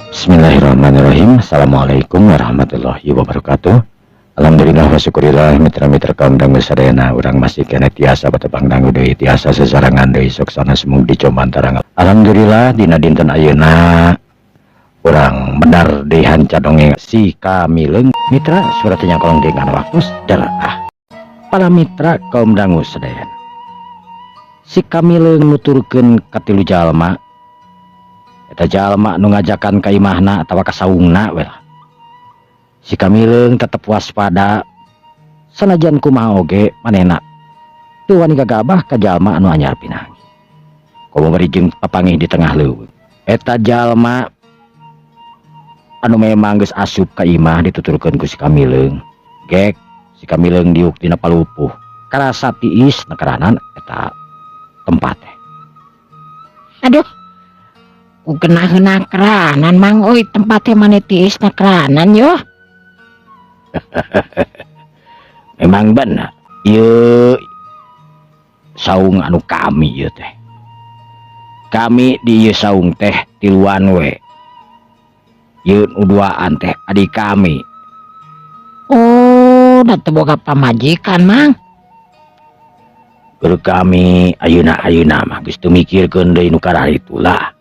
Bismillahirrahmanirrahim. Assalamualaikum warahmatullahi wabarakatuh. Alhamdulillah wa syukurillah mitra-mitra kaum dangu sadayana urang masih kena tiasa batebang dangu deui tiasa sesarangan deui sok sana semung dicoban tarang. Alhamdulillah dina dinten ayeuna urang benar deui hanca dongeng si Kamileung mitra suratnya kolong dengan waktu jalaah. Para mitra kaum dangu sadayana. Si Kamileung nuturkeun katilu jalma eta jalma nu ngajakan ka imahna atawa ka saungna we lah. Si Kamileung tetep waspada sanajan kumaha oge manehna teu wani gagabah ka jalma anu anyar pinanggi. Komo bari jeung papangih di tengah leuweung. Eta jalma anu memang geus asup ka imah dituturkeun ku si Kamileung. Gek si Kamileung diuk dina palupuh. Karasa tiis nekaranan eta tempat teh. Aduh, ku kena keranan mang oi tempatnya mana tiis na keranan yo. Memang benar ieu saung anu kami ieu teh. Kami di ieu saung teh tiluan we. Ieu nu duaan teh adik kami. Oh, da teu boga pamajikan mang. Guru kami ayeuna mah geus teu mikirkeun deui nu kararitu lah.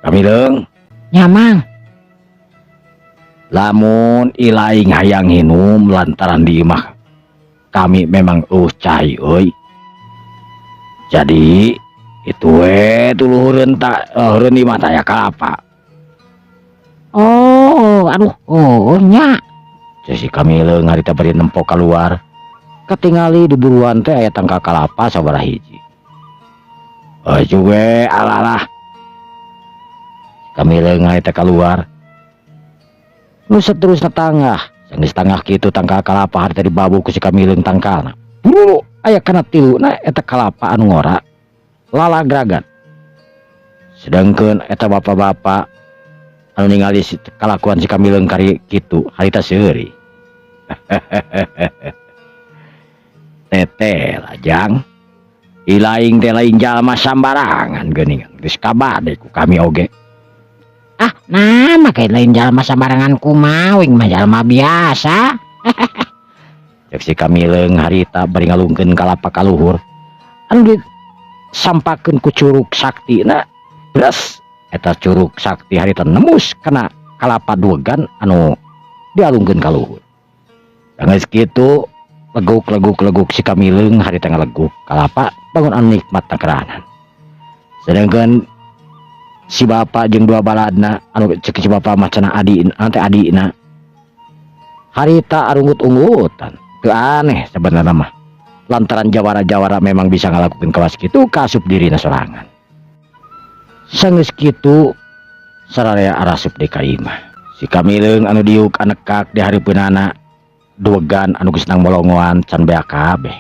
Kamileung Nya mang. lamun ilaing hayang hinum lantaran di imah kami memang cai euy. Jadi itu we tuluhureun tak heureun imah teh aya kalapa. Oh, aduh, oh nya. Si Kamileung harita bari nempo keluar. Katingali di buruan teh aya tangka kalapa sabaraha hiji. Juga alalah. Kamileung harita keluar. Nu saterusna tangah, geus tangah kitu tangka kalapa harita dibabu ku si Kamileung tangkalna. Buru aya kana tiluna eta kalapa anu ngora lalagragan. Sedangkeun eta bapak-bapak anu ningali si kalakuan si Kamileung kari kitu harita seuri. Tete lajang ilaing teh lain jalma sambarangan geuningan geus kabade ku kami oge. Ah, nah make lain jalma sambarangan kumaha wing mah jalma biasa. Cek si Kamileung harita bari ngalungkeun kalapa ka luhur anu disampakeun ku curug saktina. Beres eta curug sakti harita nembus kana kalapa duegan anu dialungkeun ka luhur. Geus kitu leguk si Kamileung harita ngaleguk kalapa bangun anu nikmat takeranan. Sedangkan si bapak jeung dua baladna anu cek si bapak mah cenah adina harita arunggut-unggutan. Teu aneh sebenarnya mah lantaran jawara-jawara memang bisa ngalakukeun kawas kitu kasup dirina sorangan. Sanggeus kitu sararea arasup deui ka imah. Si Kamileung anu diuk anekak di hareupeunana duegan anu geus nang molongoan can bea kabeh.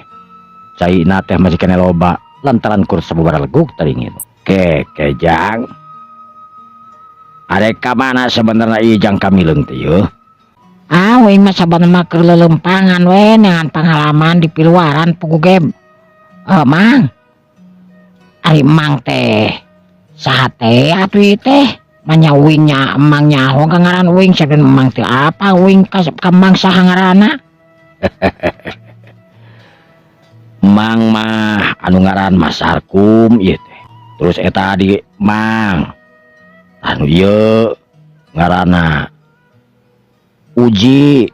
Caina teh masih kene loba lantaran kur sababaraha leguk teuing ngilu. Kejang. Arek ka mana sebenarnya ieu Jang Kamileung teh yeuh? Ah, wing mah sabanana keur lelempangan we dengan pengalaman di piluaran puguge. Mang. Ari mang teh saha teh atuh ieu teh? Manya wingnya emang nyaho ngaran wing saben emang teh apa wing ka mang saha ngaranna? Mang mah anu ngaran Mas Sarkum ieu teh. Terus eta di mang anu ieu ngaranna Uji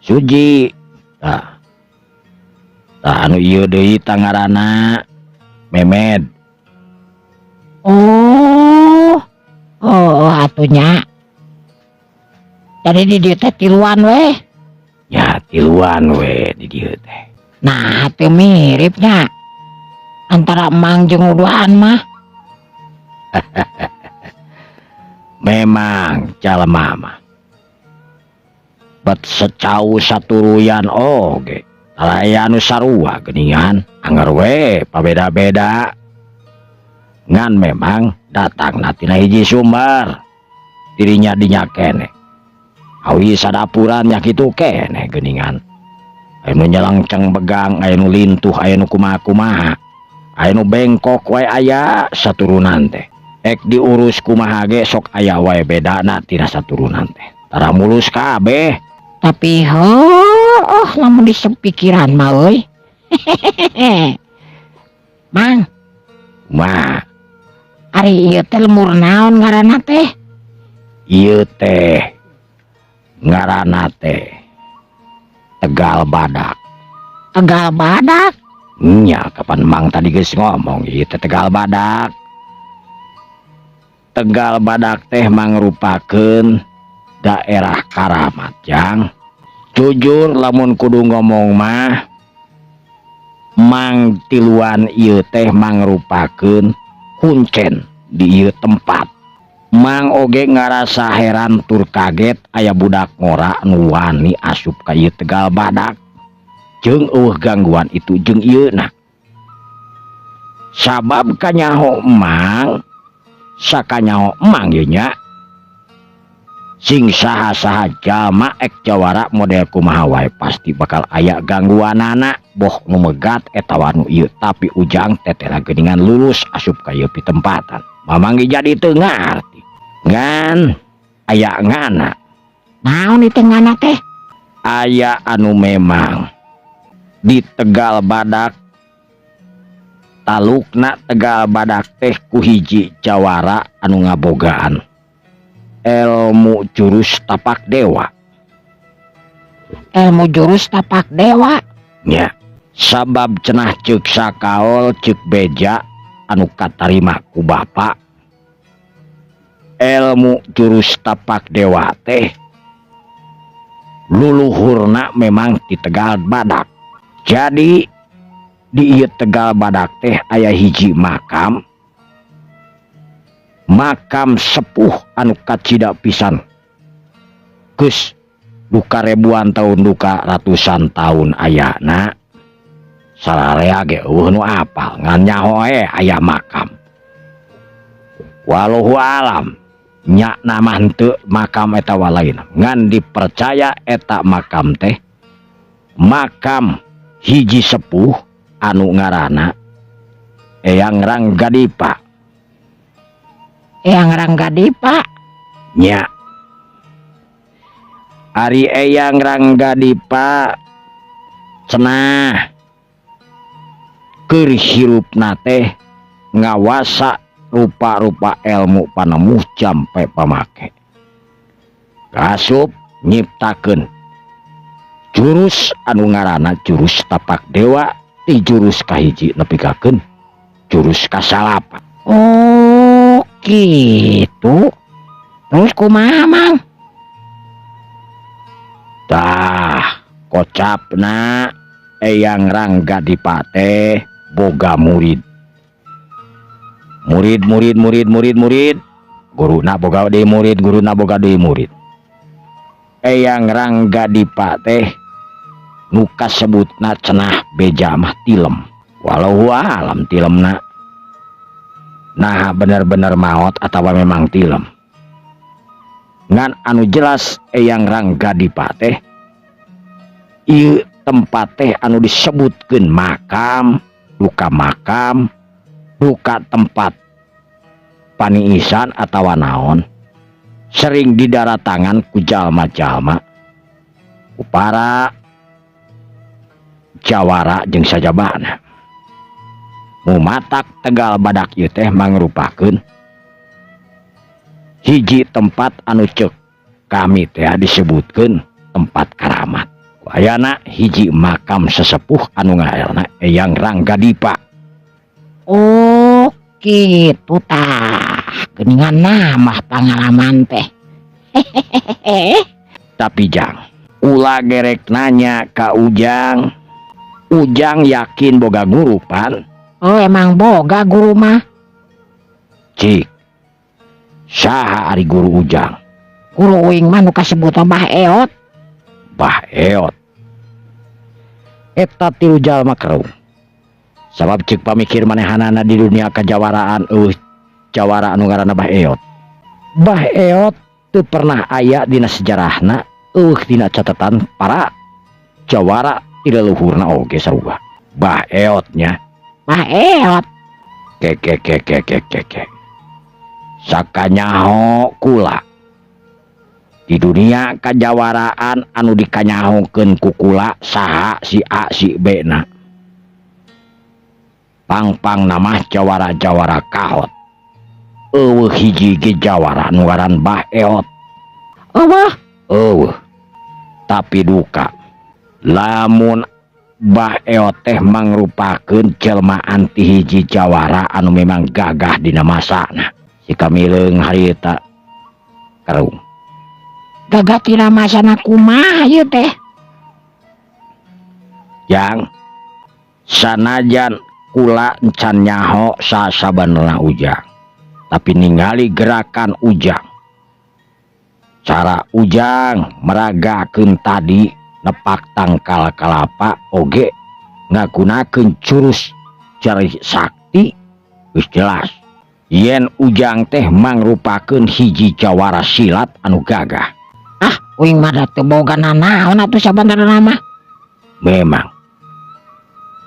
Suji. Tah anu ieu deui tangarana Memed. Oh, atunya. Jadi di dieu teh tiluan we. Ya tiluan we di dieu teh. Nah, teu miripnya antara emang jeung uduhan mah. Memang jalma mah bet secau saturuyan oge aya anu sarua geuningan anger we pabeda-beda ngan memang datang tina hiji sumber dirinya dinya kene awi sadapuran nya kitu kene geuningan anu nyelengceng begang anu lintuh anu kumaha-kumaha anu bengkok wae aya saturunan teh Ek diurus kumaha ge sok aya wae bedana tina saturunan teh. Tara mulus kabeh. Tapi lamun disepikiran mah euy. Mang, Mah, ari ieu teh lemur naon ngaranna teh? ieu teh ngaranna teh Tegal Badak. Tegal Badak. Nya kapan Mang tadi geus ngomong ieu teh Tegal Badak. Tegal Badak teh mangrupakeun daerah Karamat, Jang. Jujur lamun kudu ngomong mah Mang tiluan ieu teh mangrupakeun kuncen di ieu tempat. Mang oge ngarasa heran tur kaget aya budak ngora nu wani asup ka ieu Tegal Badak. Jeung eueuh gangguan itu jeung ieuna. Sabab kanyaho Mang sakanyaho Mang ye nya. Sing saha-saha jalma ek jawara model kumaha wae pasti bakal aya gangguanana. Boh nu megat eta wanu ieu tapi ujang tetela geuningan lulus asup ka ieu pitempatan. Mamang jadi teu ngarti. Ngan aya ngana. Naon itu ngana teh? Aya anu memang di Tegal Badak. Talukna Tegal Badak teh ku hiji jawara anu ngabogaan ilmu jurus tapak dewa. Ilmu jurus tapak dewa. Nya, sabab cenah ceuk sakaol ceuk beja anu katarima ku bapa. Ilmu jurus tapak dewa teh luluhurna memang di Tegal Badak. Jadi di ieu Tegal Badak teh aya hiji makam. Makam sepuh anu kacida pisan. Geus duka ribuan tahun duka ratusan tahun ayana. Sararea ge eueuh nu apal ngan nyaho aya makam. Wallahu alam nya nama henteu makam eta walaina. Ngan dipercaya eta makam teh makam hiji sepuh anu ngaranna Eyang Ranggadipa. Eyang Ranggadipa. Nya. Ari Eyang Ranggadipa cenah keur hirupna teh ngawasa rupa-rupa ilmu panemuh jampe pamake. Kasup nyiptakeun jurus anu ngaranna jurus tapak dewa ti jurus kahiji nepikakeun jurus kasalapan. Oh, gitu. Terus kumaha, Mang? Tah, kocapna Eyang Ranggadipa teh boga murid. Murid. Guruna boga deui murid, guruna boga deui murid. Eyang Ranggadipa teh nu kasebutna cenah beja mah tilem. Walau alam tilemna. Nah bener-bener maot atawa memang tilem. Ngan anu jelas Eyang Ranggadipa teh ieu tempat teh anu disebutkeun makam, duka tempat paniisan atawa naon sering didaratangan ku jalma-jalma ku para jawara jeung sajabana. Mumatak Tegal Badak ieu teh mangrupakeun hiji tempat anu ceuk kami teh disebutkeun tempat karamat. Ayana hiji makam sesepuh anu ngaranna Eyang Ranggadipa. Oh, gitu tah. Geuningan namah pangalaman teh. Tapi Jang, ulah gerek nanya ka Ujang. Ujang yakin boga guru pan? Oh, emang boga guru mah. Cik, saha ari guru Ujang? Guru uing mah nu kasebut Mbah Eot. Mbah Eot. Eta tilu jalma kerung. Sabab cek pamikir manehanana di dunia kajawaraan jawara anu ngaranna Mbah Eot. Mbah Eot teu pernah aya dina sejarahna dina catatan para jawara ti leluhurna oge sarua. Mbah Eot nya. Mbah Eot. Ke. sakanyaho kula di dunia kajawaraan anu dikanyahokeun ku kula saha si A si B na pang nama jawara-jawara kahot eueuh hiji ge jawara nu ngaran Bah Eot. Tapi duka lamun Bah Eot teh mangrupakeun jelmaan ti hiji jawara anu memang gagah dina masana. Si kamileung harita karung Gagah tina masana kumaha ieu teh? yang sanajan kula encan nyaho sasabenerna Ujang, tapi ningali gerakan Ujang, cara Ujang meragakeun tadi nepak tangkal kalapa oge ngagunakeun jurus cari sakti, geus jelas yen Ujang teh mangrupakeun hiji jawara silat anu gagah. Uing mah teu boga nanaon atuh sabenerna mah. Memang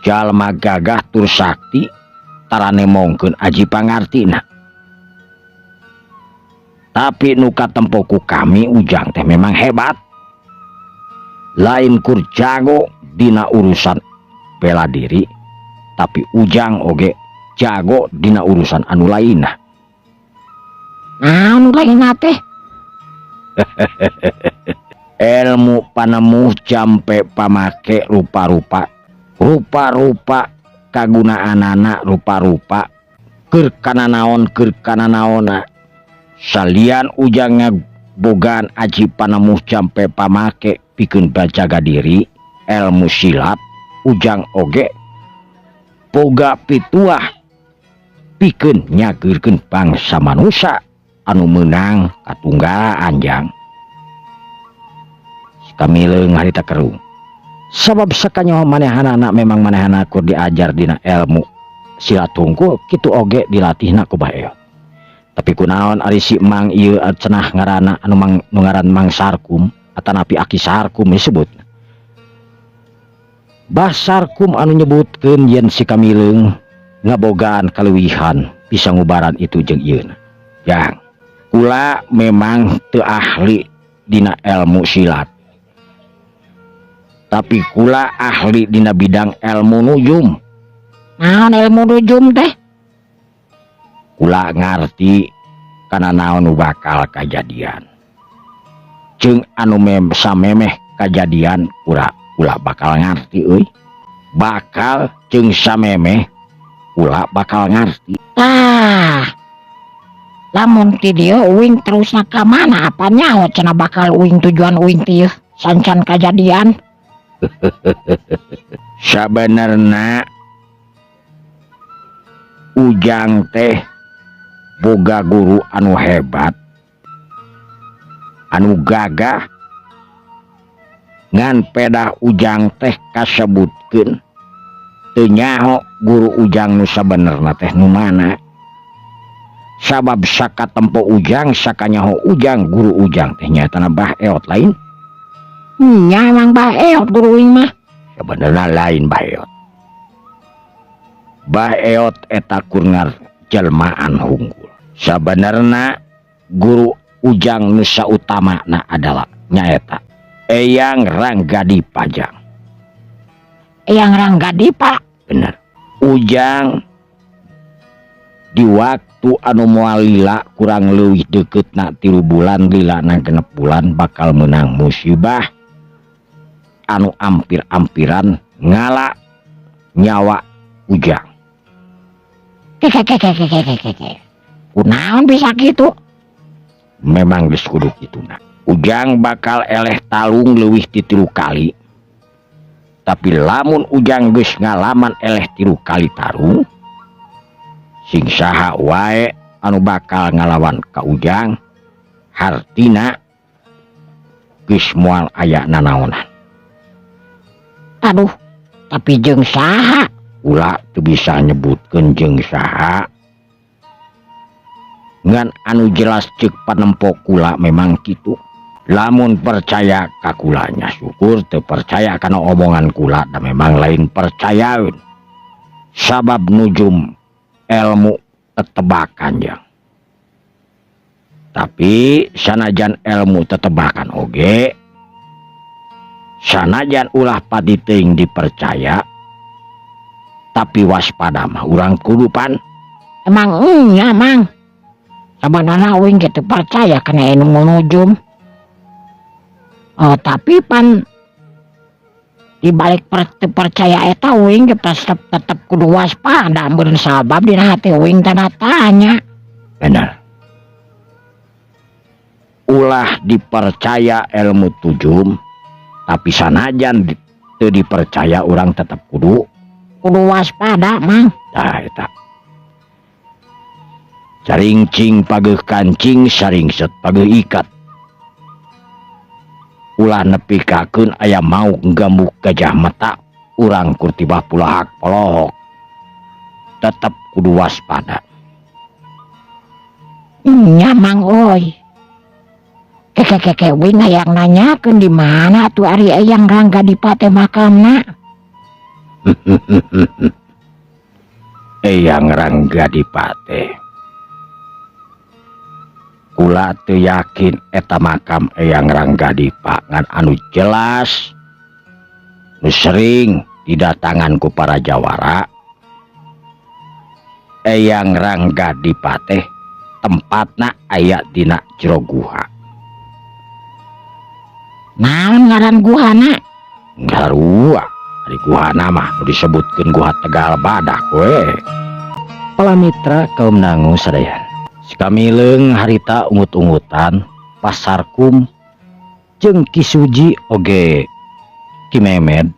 jalma gagah tur sakti tarane mongkeun aji pangartina. Tapi nu katempo ku kami Ujang teh memang hebat. Lain kur jago dina urusan bela diri, tapi Ujang oge jago dina urusan anu lainna. Anu lainna teh? Ilmu panemuh jampe pamake rupa-rupa kagunaanana rupa-rupa keur kana naona salian Ujang ngabogaan aji panemuh jampe pamake pikeun bajaga diri ilmu silat. Ujang oge boga pituah pikeun nyageurkeun bangsa manusia anu menang katunggalaan jang. Kamileung harita kerung sabab sakanyaho manehanana memang manehana kur diajar dina ilmu silat hungkul kitu oge dilatihna ku Bah Eot. Tapi kunaon ari si Mang ieu cenah ngaranna anu ngaran Mang Sarkum atanapi Aki Sarkum disebut. Bah Sarkum anu nyebutkeun yen si kamileung ngabogaan kaleuwihan bisa ngubaran itu jeung ieuna. Jang, kula memang teu ahli dina ilmu silat, tapi kula ahli dina bidang ilmu nujum. Naon ilmu nujum teh? Kula ngarti kana naon nu bakal kajadian. Jeung anu samemeh kajadian kula bakal ngarti euy. Bakal jeung samemeh kula bakal ngarti. Lamun ti dieu uing terusna ka mana apa nyaho cenah bakal uing tujuan uing ti sancan kajadian? Sabenerna Ujang teh boga guru anu hebat anu gagah ngan pedah Ujang teh kasebutkeun teu nyaho guru Ujang nu sabenerna teh nu mana. Sabab sakatempo Ujang sakanyaho Ujang guru Ujang teh nyatana Bah Eot lain. Nya emang Bah Eot guru uing mah. Sebenarnya lain Bah Eot. Bah Eot eta kurnar jelmaan hunggul. Sebenarnya guru Ujang nu sautamana adalah nyaeta Eyang Ranggadipa Jang. Eyang Ranggadipa? Bener. Ujang di waktu anu moal lila kurang leuwih deuketna 3 bulan lilana 6 bulan bakal menang musibah anu ampir-ampiran ngala nyawa Ujang. Kunaon bisa gitu? Memang geus kudu kituna. Ujang bakal eleh talung leuwih ti 3 kali. Tapi lamun Ujang geus ngalaman eleh 3 kali tarung, sing saha wae anu bakal ngalawan ka Ujang hartina geus moal aya nanaonan. Aduh, tapi jeung saha? Ulah teu bisa nyebutkeun jeung saha. Ngan anu jelas ceuk panempo kula memang kitu. Lamun percaya ka kulanya syukur, teu percaya kana omongan kula da memang lain percayaeun. Sabab nujum ilmu tetebakan Jang. Tapi sanajan ilmu tetebakan oge, sanajan ulah pati teuing dipercaya, tapi waspada mah urang kudupan. Emang nya mang. Sabanana uing gitu percaya kena ilmu nujum. Oh, tapi pan dibalik percaya eta uing tetep kudu waspada meureun sabab dina hati uing tanda tanya. Benar. Ulah dipercaya ilmu tujum, tapi sanajan teu dipercaya urang tetep kudu waspada mang. Tah eta. Caringcing pageuh kancing, saringset pageuh ikat. Ulah nepikakeun aya mau gambuk gajah mata, urang kur tibah pulahak polohok. Tetep kudu waspada. Nya mang oi. Keke wing hayang nanyakeun di mana tuh ari Eyang Rangga Dipate makamna. Eyang Rangga Dipate. Kula teu yakin eta makam Eyang Rangga Dipa ngan anu jelas nu sering didatangan ku para jawara. Eyang Rangga Dipate tempatna aya dina jero guha. Naon ngaran guhana? Garua, ari guhana mah disebutkeun guha Tegal Badak we. Para mitra kaum dangu sadayan. Sikamileung harita ungut-ungutan, Pasarkum jeung Ki Suji oge Ki Memed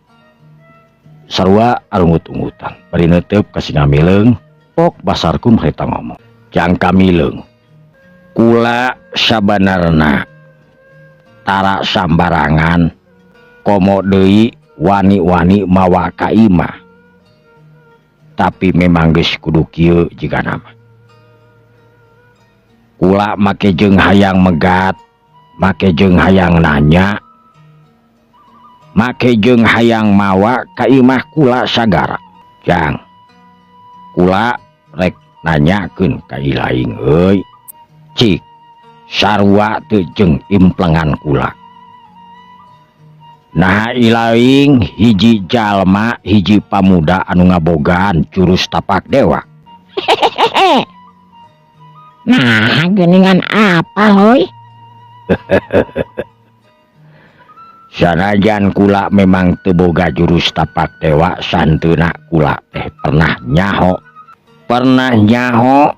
sarua arungut-ungutan. Bari neuteup ka sikamileung, pok Pasarkum harita ngomong. Jang kamileung. Kula sabanarna tara sambarangan komo deui wani-wani mawa ka imah. Tapi memang geus kudu kieu jigana mah. Kula make jeung hayang megat, make jeung hayang nanya, make jeung hayang mawa ka imah kula sagara. Jang kula rek nanyakeun ka ilaing euy, cik sarua teu jeung implengan kula. Nah ilaing hiji jalma hiji pamuda anu ngabogaan jurus tapak dewa. Nah geuningan apa hoi? Sanajan kula memang teu boga jurus tapak dewa, santeuna kula teh pernah nyaho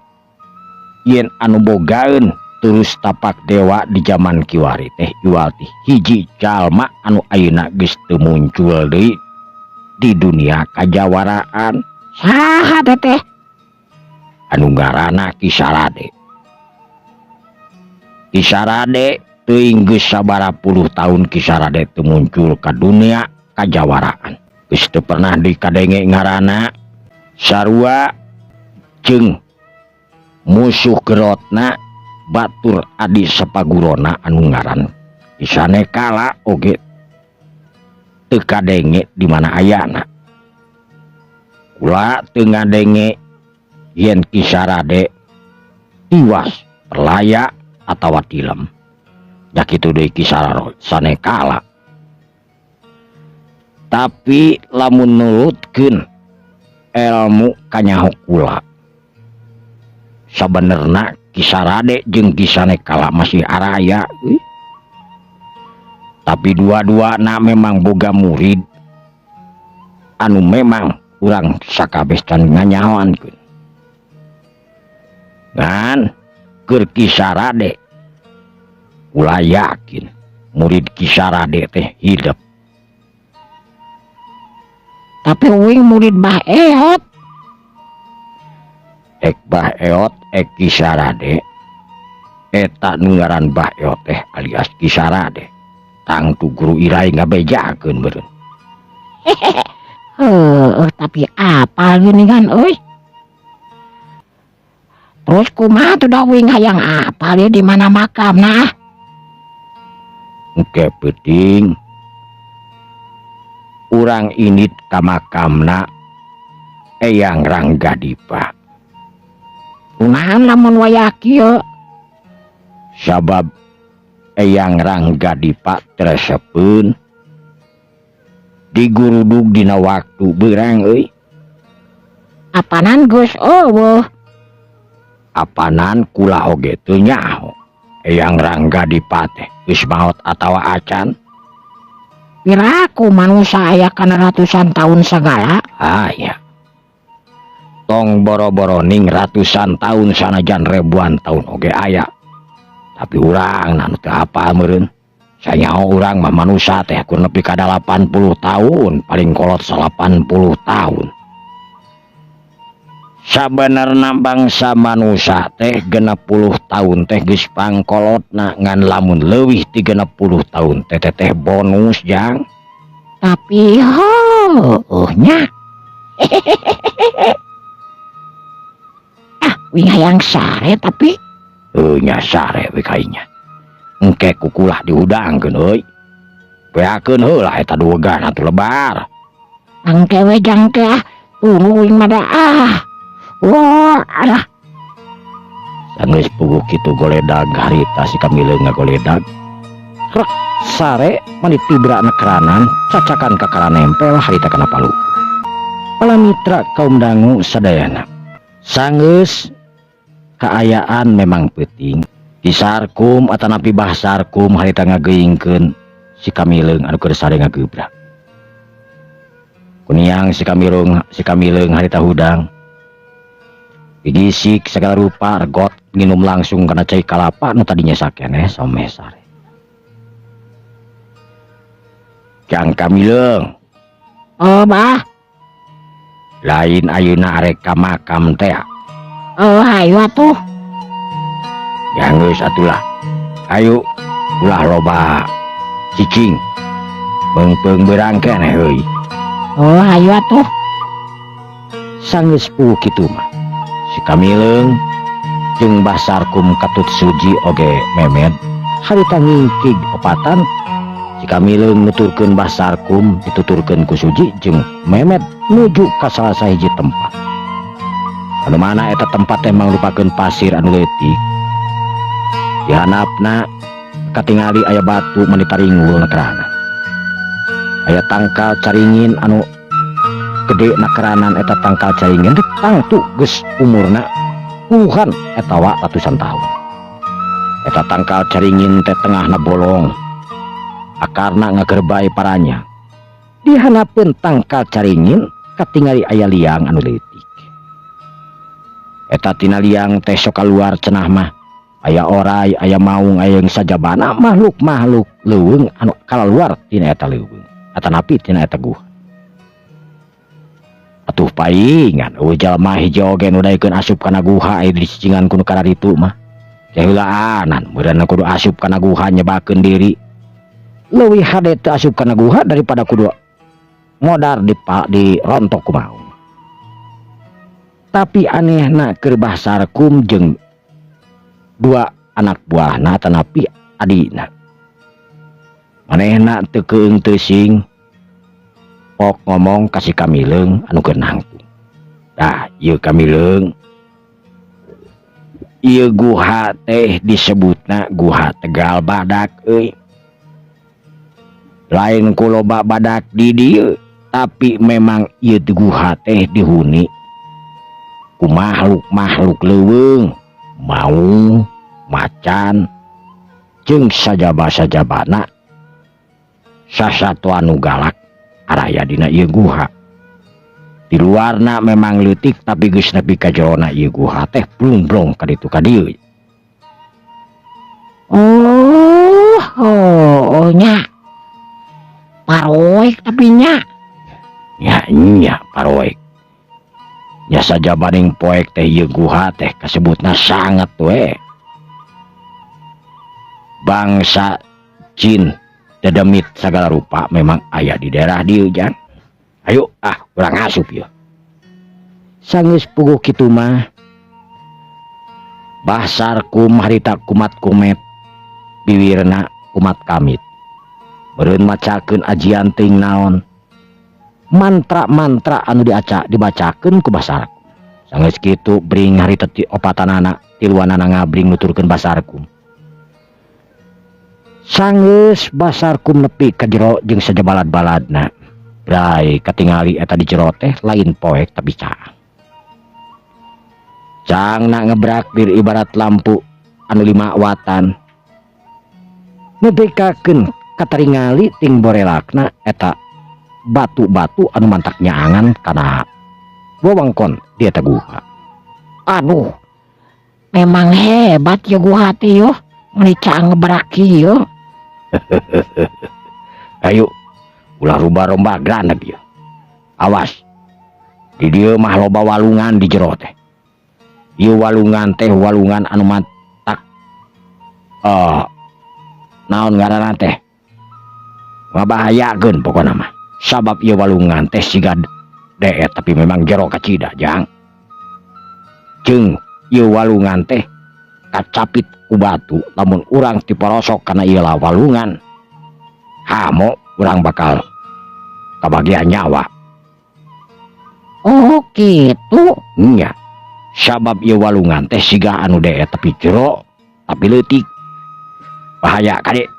yen anu bogaeun terus tapak dewa di zaman kiwari teh jual teh hiji jalma anu ayeuna geus teu muncul deui di dunia kajawaraan. Saha teh? Anu ngaranna Ki Sarade. Ki Sarade teuing geus sabaraha puluh taun Ki Sarade teu muncul ka dunia kajawaraan. Geus teu pernah dikadenge ngaranna sarua jeung musuh gerotna batur adi sapagurona anu ngaran Ki Sanekala oge teu kadenge di mana ayana. Kula teu ngadenge yen Ki Sarade tiwas perlaya atawa tilem. Ya kitu deui Ki Sanekala. Tapi lamun nulutkeun ilmu kanyaho kula, sabenerna Ki Sarade jeung Ki Sanekala masih araya. Tapi dua-duana memang boga murid anu memang urang sakabeh can nganyahoankeun. Ngan keur Ki Sarade ulah yakin murid Ki Sarade teh hidup. Tapi uing murid Mbah Eot. Ek Mbah Eot ek Ki Sarade eta nu ngaran Mbah Eot teh alias Ki Sarade tangtu guru irai ngabejakeun beureun. Tapi apa geuningan euy? Terus kumaha tuh da uing hayang apa dia di mana makamna? Engke penting urang init ka makamna Eyang Rangga Dipa. Kunahan lamun waya kieu? sabab Eyang Rangga dipatresepeun digurudug dina waktu beurang euy. Apanan Gus eueuh? Apanan kula oge teu nyaho. Eyang Rangga dipateh geus maot atawa acan? Piraku manusia aya kana ratusan tahun segala. Aya. Tong boro-boro ning ratusan tahun sanajan ribuan tahun oge aya. Tapi urang anu teu apal meureun. Sanyaho urang mah manusia teh kur nepi ka 80 tahun, paling kolot 80 tahun. Sabenerna bangsa manusia teh 60 tahun teh geus pangkolotna, ngan lamun leuwih ti 60 tahun teh bonus jang. Tapi nya wing hayang sare tapi nya sare we kainya. Engke kukulah diudangkeun euy. Beakeun heula eta duwegan atuh lebar. angke we jangke tunggu wing mada wah alah. Sanggeus puguh kitu goledag harita si Kamileung ngagoledag. Rek sare mani tibrakna keranan cacakan kakara nempel harita kana palu. Para mitra kaum dangu sadayana. Sanggeus kaayaan memang penting. Di sarkum atanapi bah sarkum harita ngageuingkeun si Kamileung anu keur sare ngagebrak. Kuniang si Kamileung harita hudang. Digisik segala rupa regot nginum langsung kana cai kalapa nu tadinya sakeneh some sare. Kang Kamileung. Oh bah. Lain ayeuna arek ka makam teh. Oh hayu atuh. Ya geus atulah. Ayo ulah loba cicing. Beungpeung beurang keneh heuy. Oh hayu atuh. Sanggeus puguh kitu mah. Si Kamileung jeung Mbah Sarkum Katut Suji oge memed harita ngingkig opatan. Si Kamileung nuturkeun Mbah Sarkum dituturkeun ku Suji jeung memed nuju ka salah sahiji tempat. Anu mana eta tempat teh mangrupakeun pasir anu leutik. Di handapna katingali aya batu mani paringgul nekeranan. Aya tangkal caringin anu gede nakeranan eta tangkal caringin teh tangtu geus umurna puluhan etawa ratusan tahun. Eta tangkal caringin teh tengahna bolong, akarna ngagerbay paranya. Di hanapeun tangkal caringin katingali aya liang anu leutik. Eta tina liang teh sok kaluar cenah mah aya oray, aya maung, aya yang sajabana makhluk-makhluk leuweung anu kalaluar tina eta leuweung atanapi tina eta guha. Atuh paingan eueuh jalma hiji oge nu daekeun asup kana guha aya di cicingan kudu kana ditu mah. Teh heulaanan meureunna kudu asup kana guha nyebakeun diri. Leuwih hade teu asup kana guha daripada kudu modar di rontok kumaha. Tapi anehna keur Mbah Sarkum jeung dua anak buahna tanapi adina. Manehna teu keung teuing pok ngomong ka si Kamileung anu keur nangtung. Dah ieu Kamileung, ieu guha teh disebutna guha Tegal Badak euy. Lain ku loba badak di dieu, tapi memang ieu guha teh dihuni ku makhluk-makhluk leuweung, maung, macan, jeung sajaba-sajabana sasatu anu galak araya dina ieu guha. Di luarna memang leutik tapi geus nepi ka jerona ieu guha teh blung-blung ka ditu ka dieu. Oh nya. Paroek tapi nya. Nya paroek. Nya sajabaning poek teh ieu guha teh kasebutna sangat we. Bangsa jin dedemit segala rupa memang aya di daerah dieu jan. Ayo urang asup ieu. Sanggeus puguh kitu mah Mbah Sarkum harita kumat kumet biwirna kumat kamit. Beureun macakeun ajian teuing naon. Mantra-mantra anu dibacakeun ku Mbah Sarkum. Sanggeus kitu bring harita ti opatanana tiluanana ngabring nuturkeun Mbah Sarkum. Sanggeus Basarkum nepi ka jero jeung sajabalad-baladna. Bray katingali eta di jero teh lain poek tapi caang. Cangna ngebrak dir ibarat lampu anu 5 watan. Nepikakeun kataringali ting borelakna eta batu-batu anu mantak nyaangan kana wewengkon di eta guha. Aduh, memang hebat ya guha teh yo. Caang ngebrak ieu. Ayo ulah rumba-rumba graneg ieu. Awas. Di dieu mah loba walungan di jero teh. Ieu walungan teh walungan anu mantak. Naon ngaranna teh? Ngabahayakeun pokona mah. Sabab ieu walungan teh siga deet tapi memang jero kacida jang. Jeung ieu walungan teh kacapit ku batu lamun urang tiporosok kana ieu walungan. Hamo urang bakal kabagian nyawa. Oh gitu. Nya. Sabab ieu walungan teh siga anu deet tapi jero tapi leutik. Bahaya kade.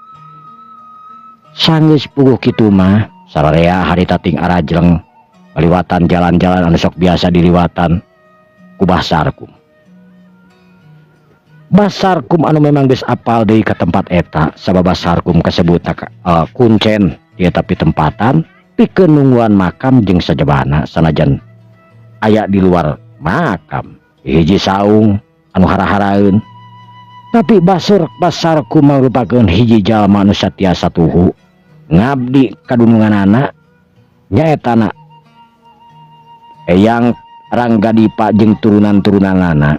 Sanggeus puguh kitu mah sararea harita ting arajleng ngaliwatan jalan-jalan anu sok biasa diliwatan ku Basarkum. Basarkum anu memang geus apal deui ka tempat eta sabab Basarkum kasebutna kuncen ieu tapi tempatan pikeun nungguan makam jeung sajabana sanajan aya di luar makam hiji saung anu hara-haraeun. Tapi Basarkum mangrupakeun hiji jalma anu satyasa tuhu ngabdi kadununganana nyaetana Eyang Ranggadipa jeung turunan-turunanana.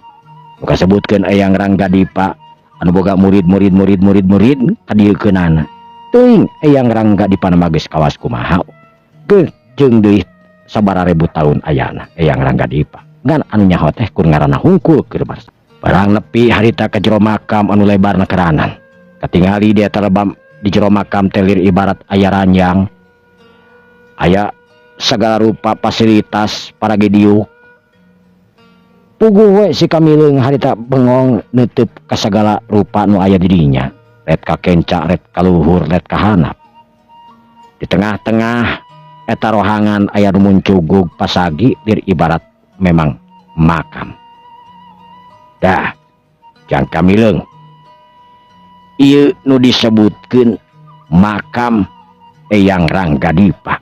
Kasebutkeun Eyang Ranggadipa anu boga murid kadiekeunana. Teuing Eyang Ranggadipa mah geus kawas kumaha. Jeung deui sabaraha ribu taun ayana Eyang Ranggadipa. Ngan anu nyaho teh kun ngaranna hungkul keur barsa. Barang nepi harita ka jero makam anu lebarna keranan. Katingali dia terbam di jero makam telir ibarat aya ranjang. Aya segala rupa fasilitas para gediuk. Puguh we si kamileung harita bengong neuteub ka sagala rupa nu aya di dinya. Ret ka kenca, ret ka luhur, ret ka handap. Di tengah-tengah eta rohangan aya nu muncugug pasagi dir ibarat memang makam. Dah, jang kamileung. Ieu nu disebutkeun makam Eyang Ranggadipa.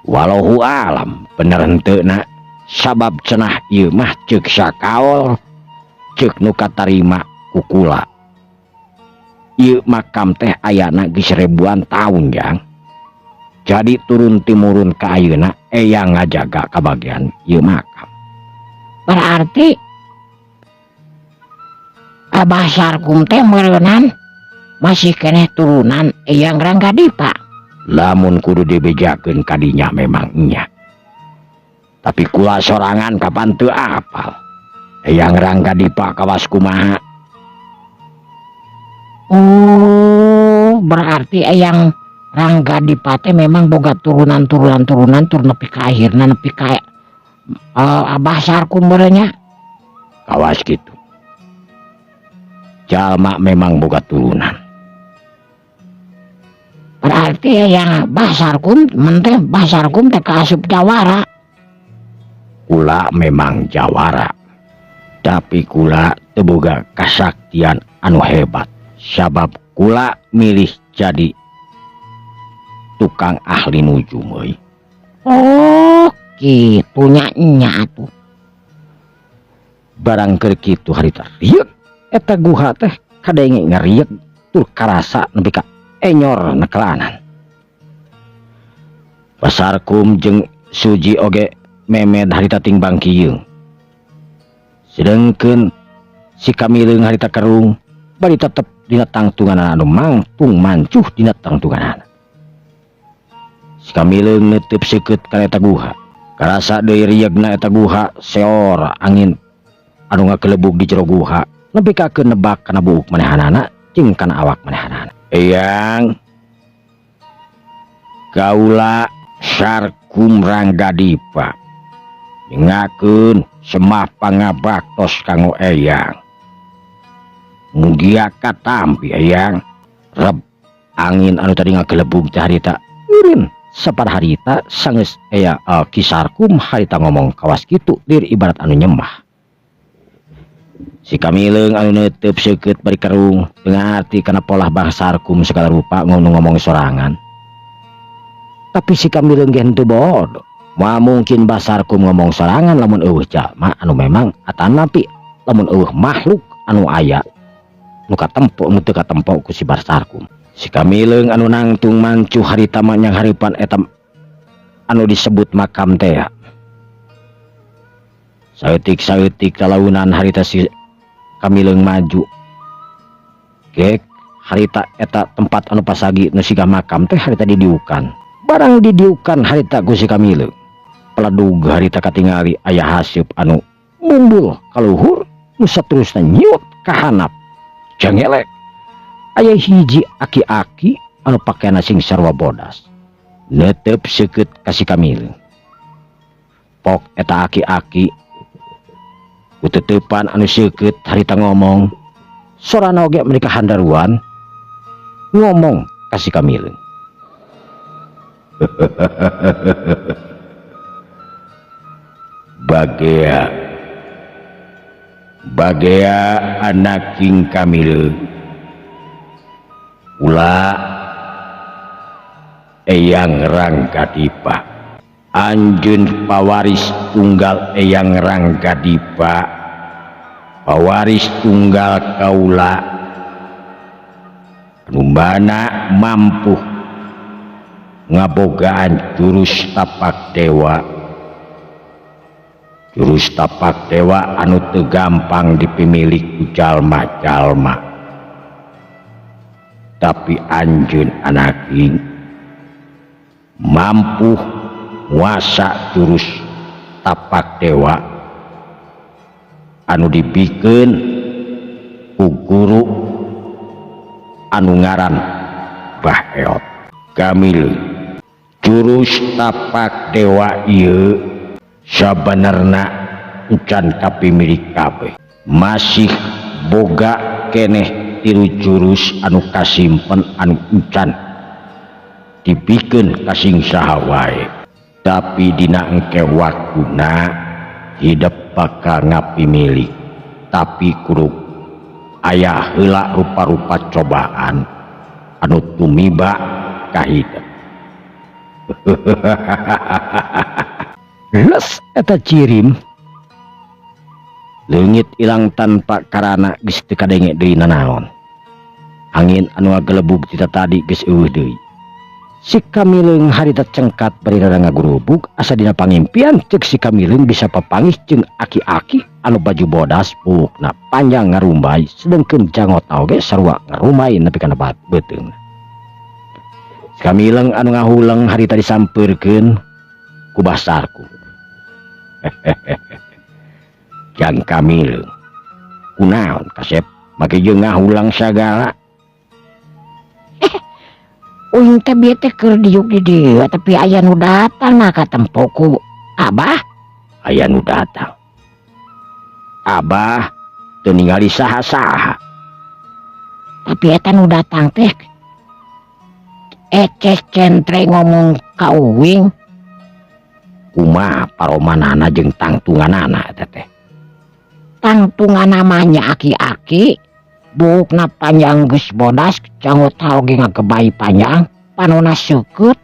Wallahu alam bener henteuna sabab cenah ieu mah ceuk sakaol ceuk nu katarima ku kula. Ieu makam teh ayana geus ribuan taun jang. Jadi turun timurun ka ayeuna Eyang ngajaga kabagian ieu makam. Berarti Basarkum teh meureunan masih keneh turunan Eyang Ranggadipa. Lamun kudu dibejakeun kadinya memang nya. Tapi kula sorangan kapan teu apal. Eyang Ranggadipa kawas kumaha. Oh, berarti Eyang Ranggadipa teh memang boga turunan tur nepi ka akhirna nepi ka Basarkum beureunya. Kawas gitu. Jalma memang boga turunan. Berarti Eyang Basarkum teh kaasup Jawara. Kula memang Jawara. Tapi kula teu boga kasaktian anu hebat. Sabab kula milih jadi tukang ahli nujum euy. Oh, kitu nya atuh. Barang keur kitu harita rieu eta guha teh kadenge ngarieu tur karasa nepi ka enyor nekelanan. Basarkum jeung Suji oge memed harita tingbang kieu. Sedengkeun si kamileung harita kerung bari tetep dina tangtunganan anu mangtung mancuh dina tangtunganan. Si kamileung neuteub seukeut ka eta guha. Karasa deui riegna eta guha seor angin anu ngakelebuk di jero guha nepi ka nebak kana buuk manehanana jeung kana awak manehanana. Eyang kaula Sarkum Ranggadipa ngakeun semah pangabaktos kanggo Eyang. Mugia katampi Eyang Rab, angin anu tadi ngagelebug teh harita eureun sapada harita sanggeus aya kisarkum harita ngomong kawas kitu lir ibarat anu nyembah. Si Kamileung anu neuteub seukeut bari kerung dengan arti kana polah bangsarkum segala rupa ngomong sorangan. Tapi si Kamileung ge henteu bodoh. Moal mungkin basarkum ngomong sorangan lamun eueuh jalma anu memang atana pi lamun eueuh makhluk anu aya nu katempo nu teu katempo ku si basarkum. Si Kamileung anu nangtung mancu harita manyang haripan eta anu disebut makam teh. Saeutik-saeutik talaunan harita si Kamileung maju. Gek harita eta tempat anu pasagi nu siga makam teh harita didiukan. Barang didiukan harita ku si Kamileung. Peladug harita katingali aya haseup anu mumbul kaluhur nu saterusna nyiut ka handap. Jangelek aya hiji aki-aki anu pakaiana sing sarua bodas. Neuteub seukeut ka si Kamileung. Pok eta aki-aki uteutepan anu seukeut harita ngomong. Sorana oge mereka handaruan ngomong ka si Kamileung. Bagea anak King Kamileung ulah eyang Ranggadipa anjeun pawaris tunggal eyang Ranggadipa pawaris tunggal kaula numbana mampu ngabogaan jurus tapak dewa. Jurus tapak dewa anu teu gampang dipimilik ku jalma-jalma. Tapi anjeun anak King mampu nguasa jurus tapak dewa anu dipikeun ku guru anu ngaran Bah Eot. Kamileung jurus tapak dewa ieu sabenerna encan kapimilik kabeh. Masih boga keneh tilu jurus anu kasimpen anu encan dipikeun ka sing saha wae. Tapi dina engke waktuna hidup bakal ngapimilik. Tapi kudu aya heula rupa-rupa cobaan anu tumiba ka hidup. Les eta cirim leungit ilang tanpa karana geus teu kadenge deui nanaon. Angin anu ngagelebug tita tadi geus eueuh deui. Si Kamileung harita cengkat bari rada ngagurubug asa dina pangimpian ceuk si Kamileung bisa papangih jeung aki-aki anu baju bodas pukna panjang ngarumbay sedengkeun jangotna oge sarua ngarumay nepi kana beuteungna. Si Kamileung anu ngahuleng harita disampeurkeun ku basarku. Jang Kamileung kunaon kasep make jeung ngahulang sagala. Uing teh bieu teh keur diuk di dieu tapi aya nu datang na ka tempoku Abah. Aya nu datang. Abah teu ningali saha-saha. Tapi eta nu datang teh eces centre ngomong ka uing. Kumaha paromanana jeung tangtunganana eta teh? Tangtungan namanya aki-aki, bukna panjang geus bodas, janggot oge ngagebay panjang, panona seukeut.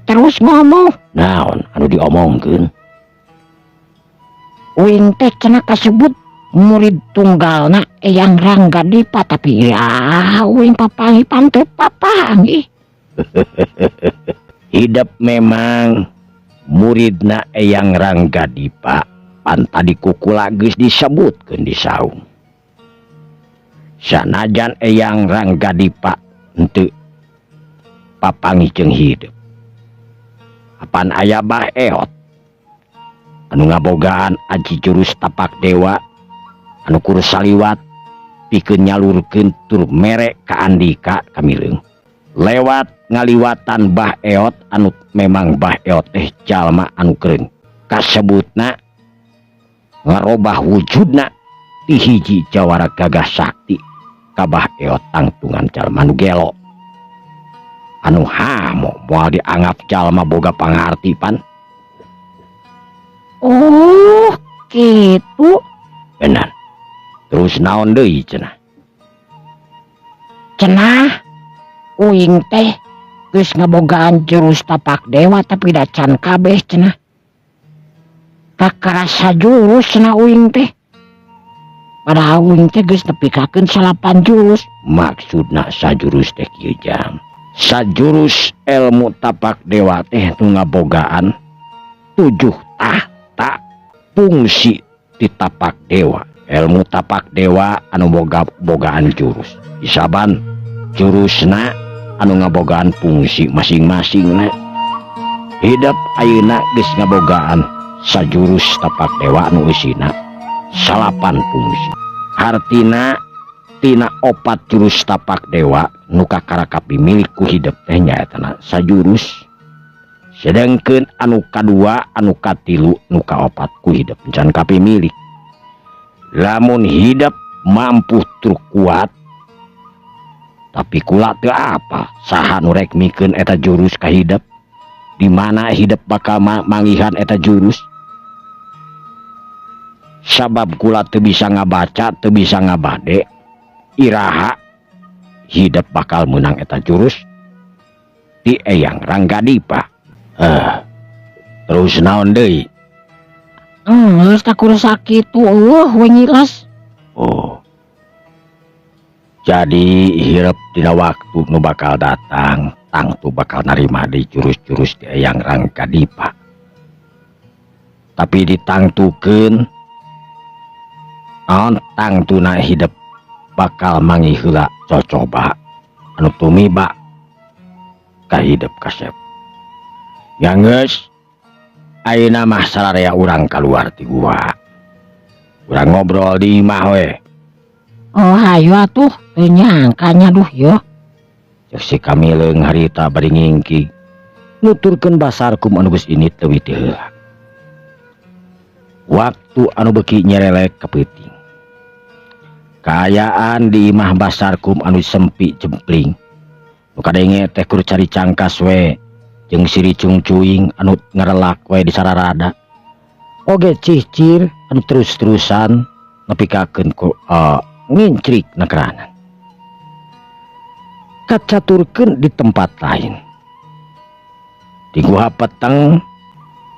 Terus ngomong, Naon anu diomongkeun? uing teh cenah kasebut murid tunggalna Eyang Ranggadipa tapi ya uing papangi panteu papangi. Hidup memang muridna Eyang Ranggadipa pan tadi kukula geus disebutkeun di saung. Sanajan Eyang Ranggadipa henteu papangi jeung hidup. Apan aya Bah Eot anu ngabogaan aji jurus tapak dewa anu kurus saliwat pikeun nyalurkeun tur mere ka Andika Kamileung. Lewat ngaliwatan Bah Eot anu memang Bah Eot teh jalma anu keureung kasebutna ngarobah wujudna ti hiji jawara gagah sakti kabah eot tangtungan jalma nu gelo anu hamo moal dianggap jalma boga pangartipan. Oh gitu. Benar. Terus naon deui cenah? Cenah uing teh geus ngabogaan jurus tapak dewa tapi da can kabeh cenah. Kakarasa jurus cenah uing teh. Padahal uing teh geus nepikakeun 8 jurus. Maksudna sajurus teh kieu jang. Sajurus ilmu tapak dewa teh nu ngabogaan 7 tahta fungsi di tapak dewa. Ilmu tapak dewa anu bogaan jurus. Isaban jurusna anu ngabogaan fungsi masing-masingna. Hidup ayeuna geus ngabogaan sajurus tapak dewa anu eusina 8 fungsi. Artina tina 4 jurus tapak dewa nu kakarakapi milik ku hidup teh nyaetana sajurus. Sedangkeun anu kadua anu katilu nu kaopat ku hidup can kapi milik. Lamun hidup mampu truk kuat tapi kula teu apa saha nu rek mikeun eta jurus ka hidup, di mana hidup bakal mangihan eta jurus. Sabab kula teu bisa ngabaca, teu bisa ngabade, iraha hidup bakal menang eta jurus ti Eyang Ranggadipa. Terus naon deui? Geus takur sakitu we ngilas. Oh. Jadi hirup dina waktu nu bakal datang, tangtu bakal narima di jurus-jurus di Eyang Ranggadipa. Tapi ditangtukeun naon tangtuna hidup bakal mangi heula cocoba anu tumiba ka hidup kasep. Yang geus ayeuna mah sararea urang kaluar ti gua. Urang ngobrol di imah we. Oh hayu atuh teu nyangkanya duh yo. Cek si Kamileung harita bari ngingki nuturkeun basarkum anu geus ini teuwi ti heula. Waktu anu beuki nyerelek kepeuting. Kaayaan di imah basarkum anu sempi jempling. Nu kadenge teh kudu cari cangkas we jeung siri cungcuing anu ngarelak we di sararada. Oge cicir anu terus-terusan nepikakeun ku ngincrik nakeranan. Kacaturkeun di tempat lain. Di gua peteng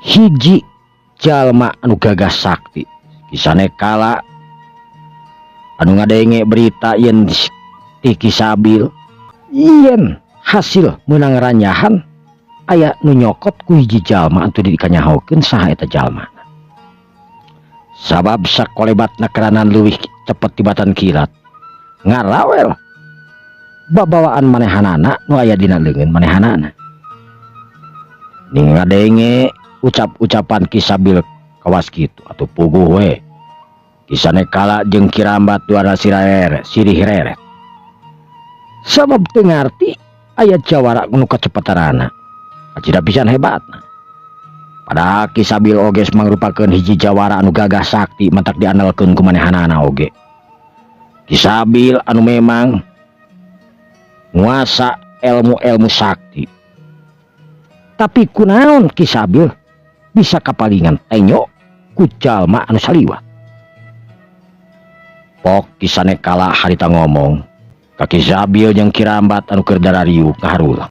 hiji jalma anu gagah sakti kisane kala anu ngadenge berita yen ti Kisabil yen hasil menang ranyahan aya nu nyokot ku hiji jalma anu dikanyahokeun saha eta jalma. Sabab sakolebatna keranan leuwih cepet tibatan kilat ngarawel babawaan manehanana nu aya dina leungeun manehanana. Ning ngadenge ucap-ucapan Kisabil kawas kitu atuh puguh we. Kisane kala jeung Kirambat duana sirih reret. Sabab teu ngarti aya jawara nu kacepetarana. Acida pisan hebatna. Padahal Kisabil oge mangrupakeun hiji jawara anu gagah sakti matak diandalkeun ku manehanana oge. Kisabil anu memang nguasa ilmu-ilmu sakti. Tapi kunaon Kisabil bisa kapalingan tenyo ku jalma anu saliwat. Pok kisane kala harita ngomong ka Kisabil jeung Kirambat anu keur darariuk kaharulang.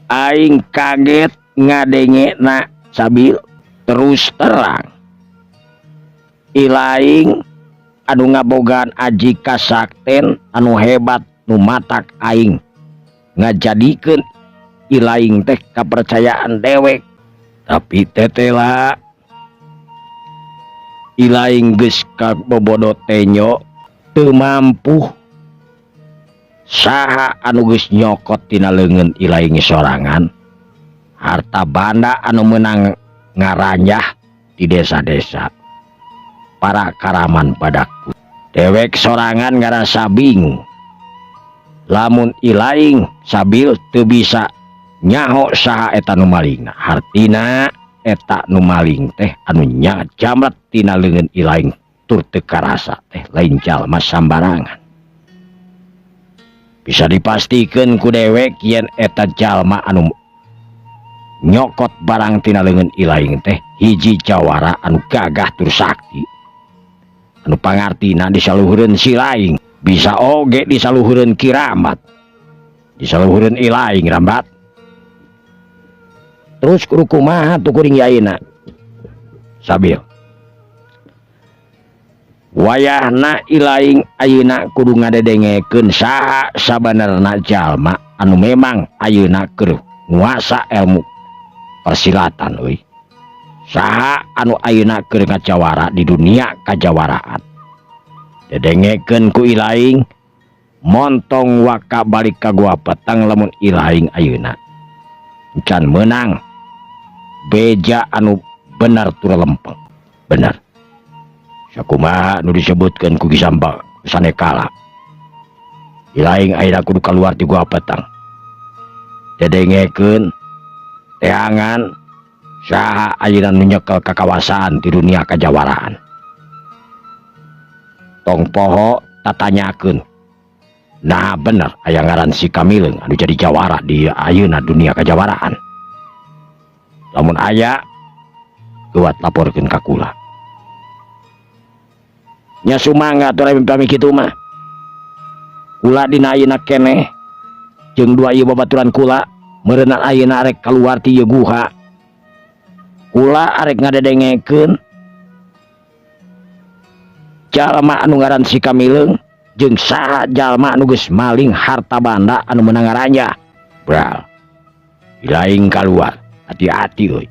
Aing kaget ngadengena Sabil terus terang. Ilaing anu ngabogaan aji kasakten anu hebat nu matak aing ngajadikeun ilaing teh kapercayaan dewek. Tapi tetela ilaing geus kabobodo tenyo teu mampu saha anu geus nyokot tina leungeun ilaing sorangan harta banda anu meunang ngaranjah di desa-desa para karaman padaku. Dewek sorangan ngarasa bingung lamun ilaing Sabil teu bisa nyaho saha eta nu malingna. Hartina eta nu maling teh anu nya jamret tina leungeun ilaing tur teu karasa teh lain jalma sambarangan. Bisa dipastikan ku dewek yen eta jalma anu nyokot barang tina leungeun ilaing teh hiji jawara anu gagah tur sakti, anu pangartina disaluhureun si laing, bisa oge disaluhureun Kiramat, disaluhureun ilaing rambat. Terus kudu kumaha tuh kuring yaina Sabil, wayahna ilaing ayeuna kudu ngadedengekeun saha sabenerna jalma anu memang ayeuna keur nguasa ilmu persilatan euy. Saha anu ayeuna keur ngajawara di dunia kajawaraan. Dedengekeun ku ilaing montong waka balik ka gua petang lamun ilaing ayeuna can menang beja anu benar tur lempeng. Bener sakumaha nu disebutkeun ku Gisambal Sanekala, ilaing ayeuna kudu kaluar ti gua petang dedengekeun teangan saha ayeuna nu nyekel kakawasaan di dunia kajawaraan. Tong poho tatanyakeun nah bener aya ngaran si Kamileung anu jadi jawara di ayeuna dunia kajawaraan. Lamun aya kuat laporkeun ka kula. Nya sumangga atuh pami kitu mah. Kula dina ayeuna keneh jeung dua ieu babaturan kula meureunna ayeuna arek kaluar ti ieu guha. Kula arek ngadedengekeun jalma anu ngaran si Kamileung jeung saha jalma anu geus maling harta banda anu meunang ngaranjah. Bral, ilaing kaluar, hati-hati euy.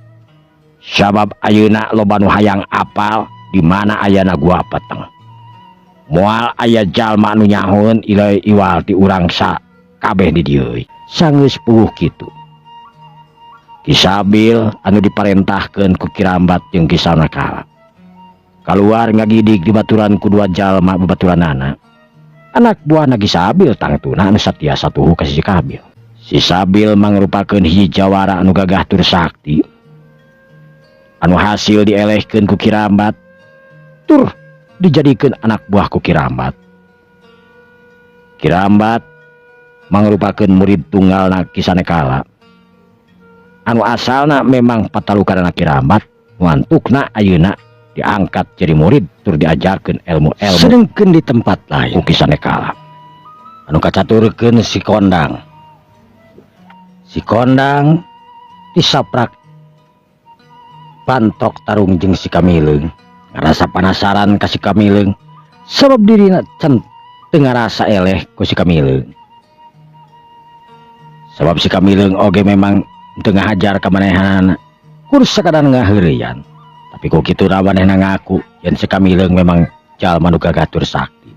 Sabab ayeuna loba nu hayang apal di mana ayana gua peteng. Moal aya jalma anu nyahoeun ilai iwal ti urang sa kabeh di dieu euy. Sanggeus puguh kitu. Ki Sabil anu diparentahkeun ku Kirambat jeung Ki Sanekala kaluar ngagidik di baturan ku dua jalma babaturanana. Anak buah Ki Sabil tangtuna anu satiasa tuhu ka si Kabil. Si Sabil mangrupakeun hiji jawara anu gagah tur sakti, anu hasil dielehkeun ku Kirambat tur dijadikeun anak buah ku Kirambat. Kirambat mangrupakeun murid tunggalna Ki Sanekala anu asalna memang patalukana Kirambat, ngantukna ayeuna diangkat jadi murid tur diajarkeun ilmu-ilmu sedengkeun di tempat lain ku Ki Sanekala anu kacaturkeun si Kondang. Si Kondang disaprak pantok tarung jeung si Kamileung, ngarasa penasaran ka si Kamileung sabab dirina can teu ngarasa eleh ku si Kamileung. Sabab si Kamileung oge memang teu ngahajar ka manehanana, kur sakadar ngaheureuyan. Tapi kok kitu rawanehna ngaku yen si Kamileung memang jalma nu gagah tur sakti.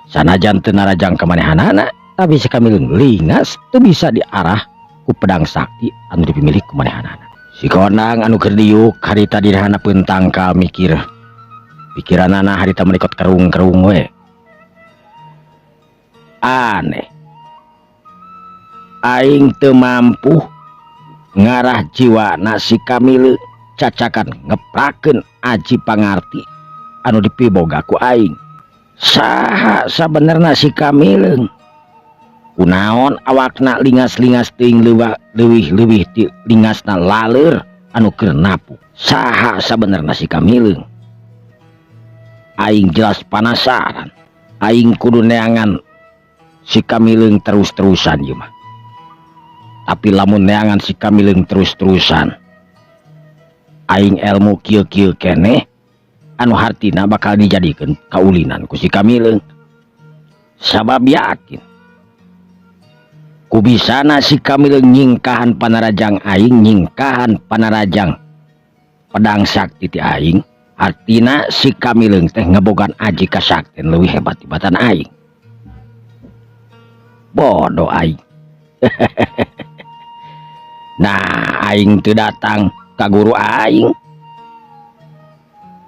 Sanajan teu narajang ka manehanana, tapi si Kamileung lingas teu bisa diarah ku pedang sakti anu dipimilik ku manehanana. Si Kondang anu keur diuk harita dirahana peutang ka mikir. Pikiranana harita menikot kerung-kerung we. Aneh. Aing teu mampu ngarah jiwana si Kamileung cacakan ngeprakeun aji pangarti anu dipiboga ku aing. Saha sabenerna si Kamileung? Kunaon awakna lingas-lingas teuing leuwih-leuwih ti lingasna laleur anu keur napu? Saha sabenerna si Kamileung? Aing jelas panasaran. Aing kudu neangan si Kamileung terus-terusan ieu mah. Tapi lamun neangan si Kamileung terus-terusan, aing ilmu kieu-kieu keneh anu hartina bakal dijadikeun kaulinan ku si Kamileung. Sabab yakin ku bisana si Kamileung nyingkahan panarajang aing, nyingkahan panarajang pedang sakti ti aing, artina si Kamileung teh ngebogan aji kasakten leuwih hebat tibatan aing. Bodoh aing. Nah, aing teu datang ka guru aing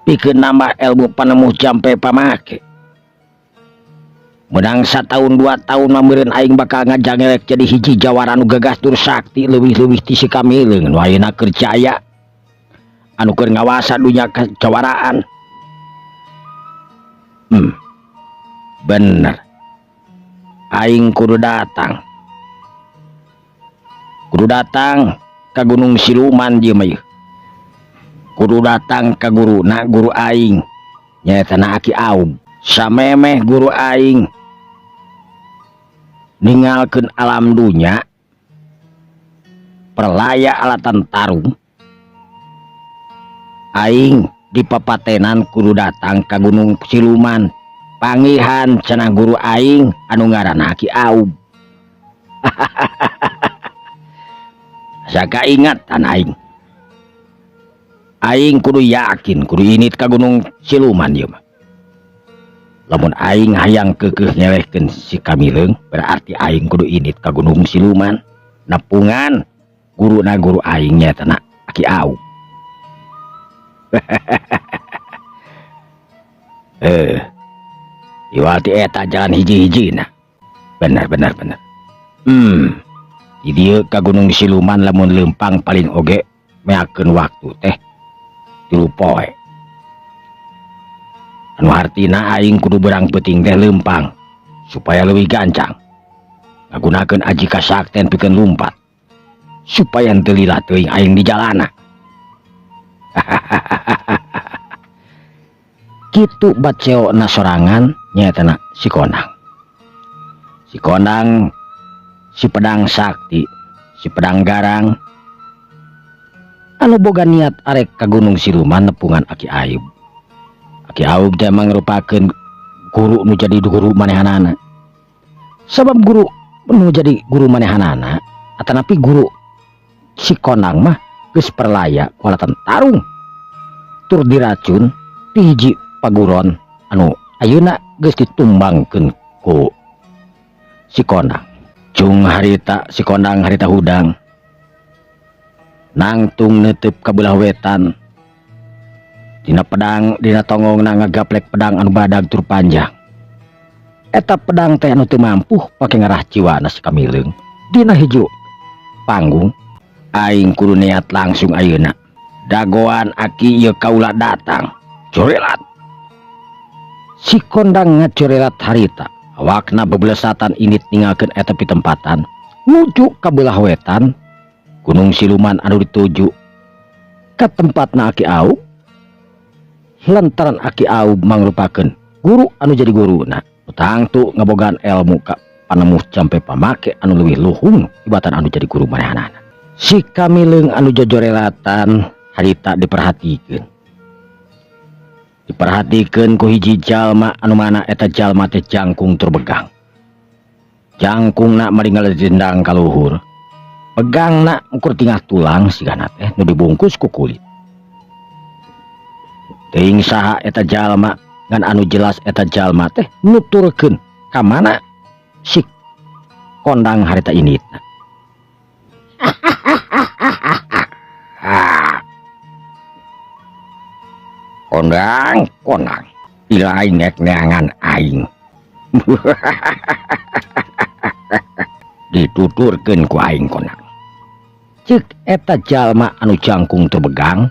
pikeun nambah ilmu panemuh jampe pamake. Menang 1 tahun 2 tahun meureun aing bakal ngajangelek jadi hiji jawara anu gagah tur sakti leuwih-leuwih ti si Kamileung nu ayeuna keur jaya anu keur ngawasa dunya kajawaraan. Bener. Aing kudu datang. Kudu datang ke Gunung Siluman dia mah. Kudu datang ke guru aing. Nyaeta na Aki Aub. Samemeh guru aing ningalkeun alam dunya perlaya alatan tarung. Aing di papatenan kudu datang ke Gunung Siluman panggihan cenah guru aing anu ngaranna Aki Aub. Saka ingatan aing kudu yakin kudu init ke Gunung Siluman ieu mah. Lamun aing hayang keukeuh nyelehkeun si Kamileung berarti aing kudu init ke Gunung Siluman nepungan guru aing nyaeta na Aki Aub. Iwati eta jalan hiji-hijina. Bener. Di dieu ka Gunung Siluman lamun leumpang paling oge meakeun waktu teh 3 poe. Anu hartina aing kudu berang peuting teh leumpang supaya leuwih gancang. Ngagunakeun aji kasakten pikeun lumpat supaya teu lila teuing aing di jalana. Kitu baceona sorangan nyaetana si Kondang. Si Kondang si pedang sakti, si pedang garang anu boga niat arek ka Gunung Siluman nepungan Aki Aub. Aki Aub teh mangrupakeun guru nu jadi guru manehanana. Sabab guru nu jadi guru manehanana atanapi guru si Kondang mah geus perlaya ku alatan tarung. Tur diracun ti hiji paguron anu ayeuna geus ditumbangkeun ku si Kondang. Cung harita si Kondang harita hudang nangtung neuteup ka belah wetan. Dina pedang dina tongongna ngagaplek pedang anu badag tur panjang. Eta pedang teh anu teu mampu pake ngarah jiwana si Kamileung. Dina hiji panggung aing kudu niat langsung ayeuna. Dagoan Aki ieu kaula datang. Corelat. Si Kondang ngacorelat harita. Awakna beblesatan init ninggalkeun eta pitempatan nuju ka belah wetan Gunung Siluman anu dituju ka tempatna Aki Aub. Lantaran Aki Aub mangrupakeun guru anu jadi guruna tangtu ngabogaan ilmu ka panemuh jampe pamake anu leuwih luhung tibatan anu jadi guru manehanana. Si Kamileung anu jojorelatan harita diperhatikeun ku hiji jalma anu mana eta jalma teh jangkung tur begang. Jangkungna maringal jendang ka luhur. Pegangna ukur tingah tulang sigana teh nu dibungkus ku kulit. Teuing saha eta jalma ngan anu jelas eta jalma teh nuturkeun ka mana si Kondang harita initna. Kondang ilaing neangan aing. Dituturkeun ku aing Kondang. Ceuk eta jalma anu jangkung teu begang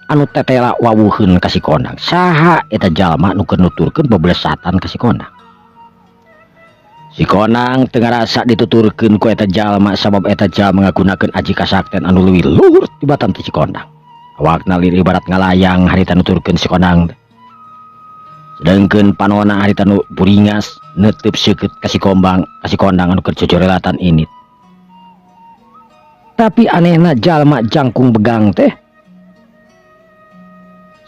anu tetela wawuheun ka si Kondang. Saha eta jalma nu keur nuturkeun beblesatan ka si Kondang. Si Kondang teu ngarasa dituturkeun ku eta jalma sabab eta jalma ngagunakeun aji kasakten anu leuwih luhur tibatan ti si Kondang. Awakna lir ibarat ngalayang harita nuturkeun si Kondang. Sedengkeun panonna harita nu buringas neuteub seukeut ka si Kondang anu keur jojorelatan init. Tapi anehna jalma jangkung begang teh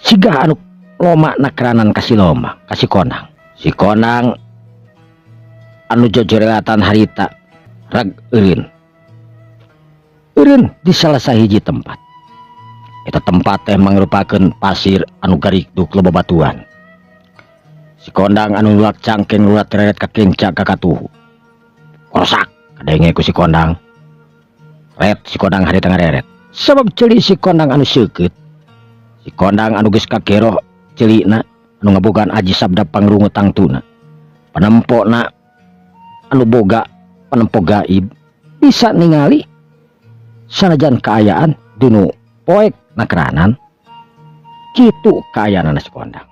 siga anu loma nakeranan ka si Kondang. Si Kondang anu jojorelatan harita rag eureun di salah sahiji tempat. Eta tempat teh mangrupakeun pasir anu garikduk loba batuan. Si Kondang anu nulak cangkeng lulat tereret ka kenca ka katuhu. Korosak kadenge ku si Kondang. Ret si Kondang harita ngareret. Sabab ceuli si Kondang anu seukeut. Si Kondang anu geus kageroh ceulina anu ngabogaan aji sabda pangrungu tangtuna. Panempona anu boga panempo gaib bisa ningali sanajan kaayaan dinu poek nakeranan kitu kaayaan si Kondang.